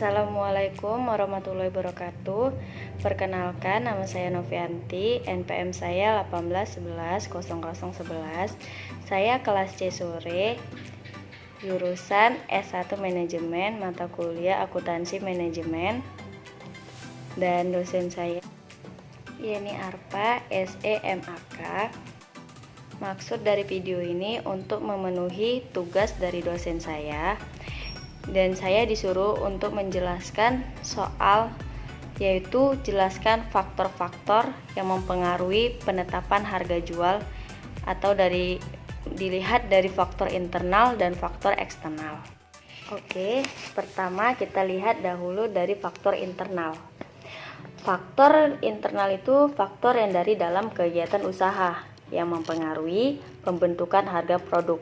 Assalamualaikum warahmatullahi wabarakatuh. Perkenalkan, nama saya Novianti, NPM saya 18110011. Saya kelas C sore, jurusan S1 Manajemen, mata kuliah Akuntansi Manajemen. Dan dosen saya Yeni Arpa, SEMAK. Maksud dari video ini untuk memenuhi tugas dari dosen saya. Dan saya disuruh untuk menjelaskan soal, yaitu jelaskan faktor-faktor yang mempengaruhi penetapan harga jual atau dilihat dari faktor internal dan faktor eksternal. Oke, pertama kita lihat dahulu dari faktor internal. Faktor internal itu faktor yang dari dalam kegiatan usaha yang mempengaruhi pembentukan harga produk.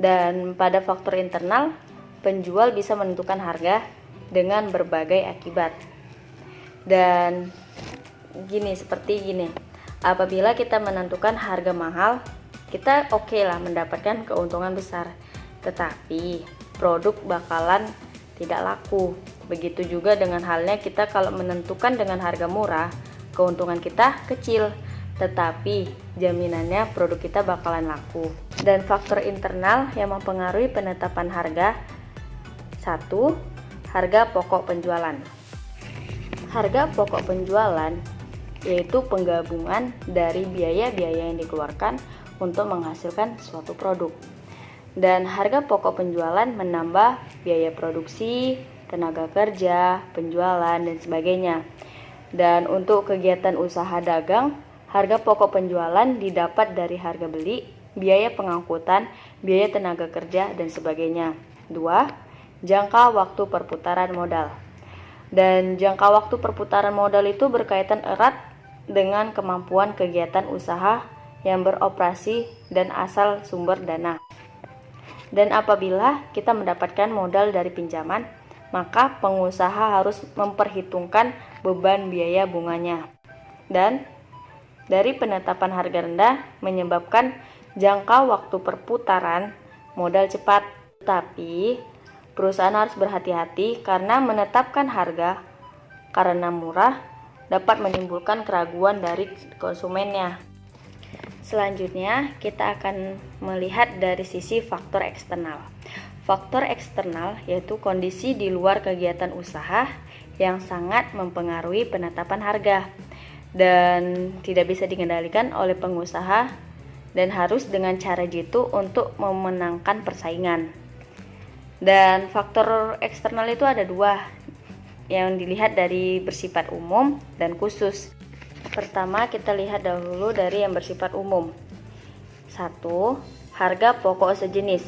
Dan pada faktor internal, penjual bisa menentukan harga dengan berbagai akibat. Dan seperti gini. Apabila kita menentukan harga mahal, kita oke lah mendapatkan keuntungan besar. Tetapi produk bakalan tidak laku. Begitu juga dengan halnya kita kalau menentukan dengan harga murah, keuntungan kita kecil, tetapi jaminannya produk kita bakalan laku. Dan faktor internal yang mempengaruhi penetapan harga: 1. Harga pokok penjualan. Harga pokok penjualan yaitu penggabungan dari biaya-biaya yang dikeluarkan untuk menghasilkan suatu produk. Dan harga pokok penjualan menambah biaya produksi, tenaga kerja, penjualan, dan sebagainya. Dan untuk kegiatan usaha dagang, harga pokok penjualan didapat dari harga beli, biaya pengangkutan, biaya tenaga kerja, dan sebagainya. 2. Jangka waktu perputaran modal. Dan jangka waktu perputaran modal itu berkaitan erat dengan kemampuan kegiatan usaha yang beroperasi dan asal sumber dana. Dan apabila kita mendapatkan modal dari pinjaman, maka pengusaha harus memperhitungkan beban biaya bunganya. Dan dari penetapan harga rendah menyebabkan jangka waktu perputaran modal cepat. Tapi perusahaan harus berhati-hati karena menetapkan harga karena murah dapat menimbulkan keraguan dari konsumennya. Selanjutnya, kita akan melihat dari sisi faktor eksternal. Faktor eksternal yaitu kondisi di luar kegiatan usaha yang sangat mempengaruhi penetapan harga dan tidak bisa dikendalikan oleh pengusaha dan harus dengan cara jitu untuk memenangkan persaingan. Dan faktor eksternal itu ada 2 yang dilihat dari bersifat umum dan khusus. Pertama, kita lihat dahulu dari yang bersifat umum. 1. Harga pokok sejenis.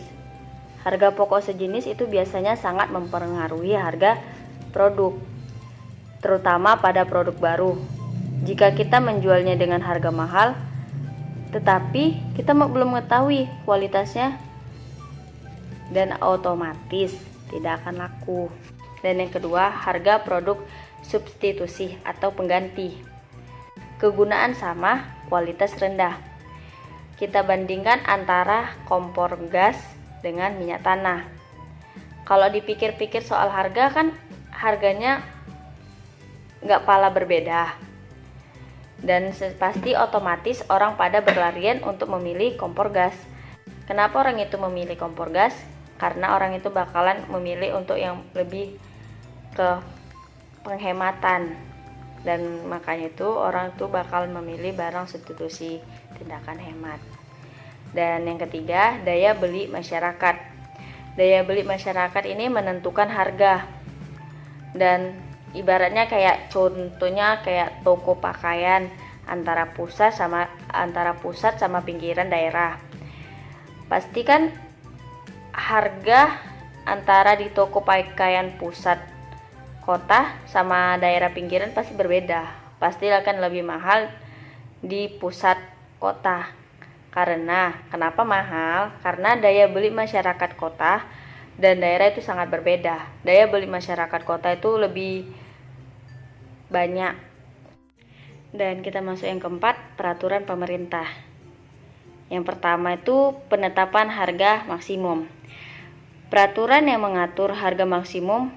Harga pokok sejenis itu biasanya sangat mempengaruhi harga produk, terutama pada produk baru. Jika kita menjualnya dengan harga mahal, tetapi kita belum mengetahui kualitasnya, dan otomatis tidak akan laku. Dan yang kedua, harga produk substitusi atau pengganti. Kegunaan sama, kualitas rendah. Kita bandingkan antara kompor gas dengan minyak tanah. Kalau dipikir-pikir soal harga kan harganya nggak pala berbeda. Dan pasti otomatis orang pada berlarian untuk memilih kompor gas. Kenapa orang itu memilih kompor gas? Karena orang itu bakalan memilih untuk yang lebih ke penghematan, dan makanya itu orang itu bakalan memilih barang substitusi, tindakan hemat. Dan yang ketiga, daya beli masyarakat. Daya beli masyarakat ini menentukan harga, dan ibaratnya contohnya kayak toko pakaian antara pusat sama pinggiran daerah. Pastikan harga antara di toko pakaian pusat kota sama daerah pinggiran pasti berbeda. Pasti akan lebih mahal di pusat kota. Kenapa mahal? Karena daya beli masyarakat kota dan daerah itu sangat berbeda. Daya beli masyarakat kota itu lebih banyak. Dan kita masuk yang keempat, peraturan pemerintah. Yang pertama itu penetapan harga maksimum. Peraturan yang mengatur harga maksimum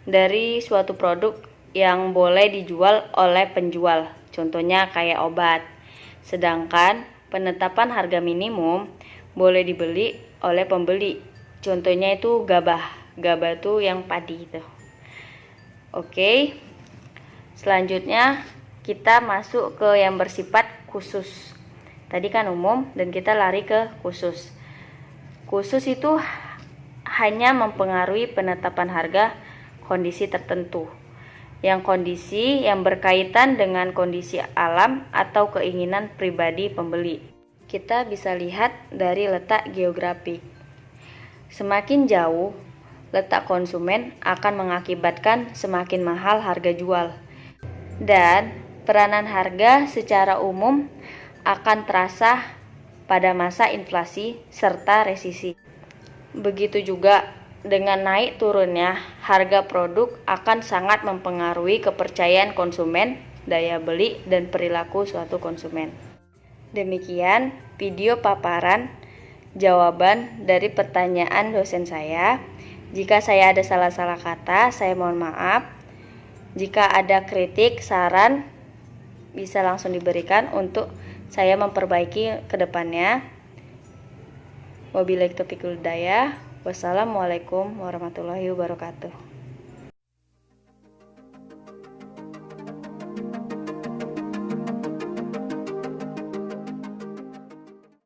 dari suatu produk yang boleh dijual oleh penjual, contohnya kayak obat. Sedangkan penetapan harga minimum boleh dibeli oleh pembeli, contohnya itu gabah. Gabah itu yang padi itu. Oke, selanjutnya kita masuk ke yang bersifat khusus. Tadi kan umum dan kita lari ke khusus. Khusus itu hanya mempengaruhi penetapan harga kondisi tertentu. Yang kondisi yang berkaitan dengan kondisi alam atau keinginan pribadi pembeli. Kita bisa lihat dari letak geografik. Semakin jauh letak konsumen akan mengakibatkan semakin mahal harga jual. Dan peranan harga secara umum akan terasa pada masa inflasi serta resesi. Begitu juga dengan naik turunnya harga produk akan sangat mempengaruhi kepercayaan konsumen, daya beli, dan perilaku suatu konsumen. Demikian video paparan jawaban dari pertanyaan dosen saya. Jika saya ada salah-salah kata, saya mohon maaf. Jika ada kritik, saran, bisa langsung diberikan untuk saya memperbaiki ke depannya. Wabillahi taufiq wal hidayah. Wassalamualaikum warahmatullahi wabarakatuh.